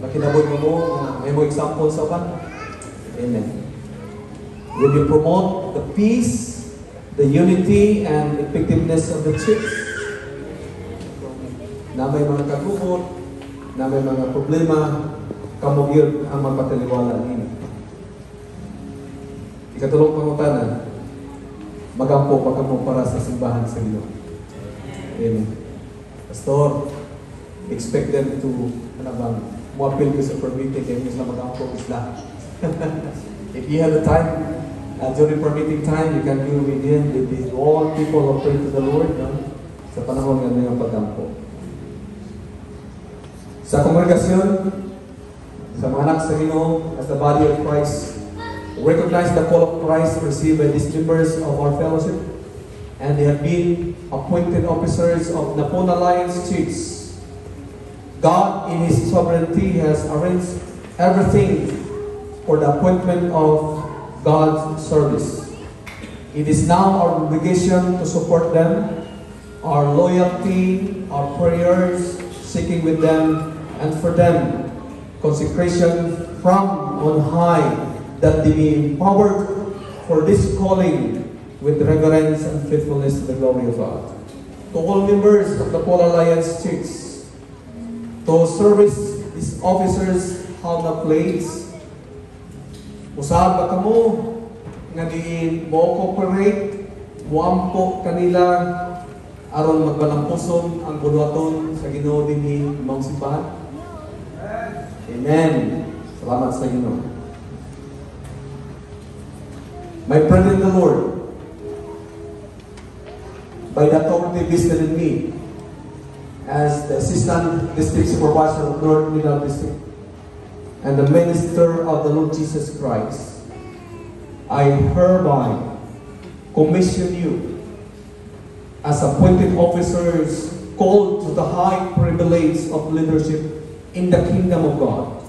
Makinabot mo na may mo example sa uban. Amen. Will you promote the peace, the unity, and effectiveness of the church? Na may mga kagubot, na may mga problema, kamo yun ang magpataliwala nini. Ikatulong pangutanan, magampo pa kamo para sa simbahan sa Ginoo. Amen. Pastor, expect them to, mo-appeal ko sa permitting, kaya nyo sila magampo isla. If you have the time, during permitting time, you can do with him, with these all people who pray to the Lord, no? Sa panahon ng mga paggampo. Sa kongregasyon, sa mga anak sa Ginoo, as the body of Christ, recognize the call of Christ received by these members of our fellowship, and they have been appointed officers of Napon Alliance Church. God, in His sovereignty, has arranged everything for the appointment of God's service. It is now our obligation to support them, our loyalty, our prayers, seeking with them, and for them, consecration from on high, that they be empowered for this calling with reverence and faithfulness to the glory of God. To all members of the Paul Alliance Church, to service these officers how na place, usab ba kamo nga di mo cooperate, muampo kanila aron magbalampuson ang buhaton sa Ginoo dinhi imong simbahan. Amen. Salamat sa Ginoo. My friend in the Lord, by the authority vested in me as the Assistant District Supervisor of North Mindanao District and the Minister of the Lord Jesus Christ, I hereby commission you as appointed officers called to the high privilege of leadership in the kingdom of God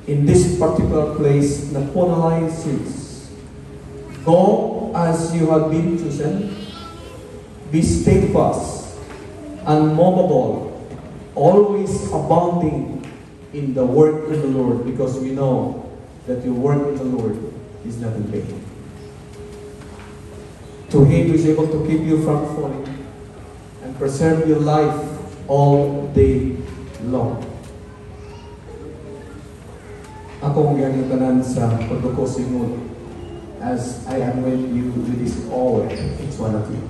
in this particular place, Napon Alliance Church. Go as you have been chosen, be steadfast, unmovable, always abounding in the work of the Lord, because we know that your work in the Lord is not in vain. To Him who is able to keep you from falling and preserve your life all day long. Akong ganyang tanan sa pagduko sa inyo as I anoint you with this oil, each one of you.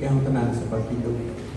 kayong tanan sa pagpindot.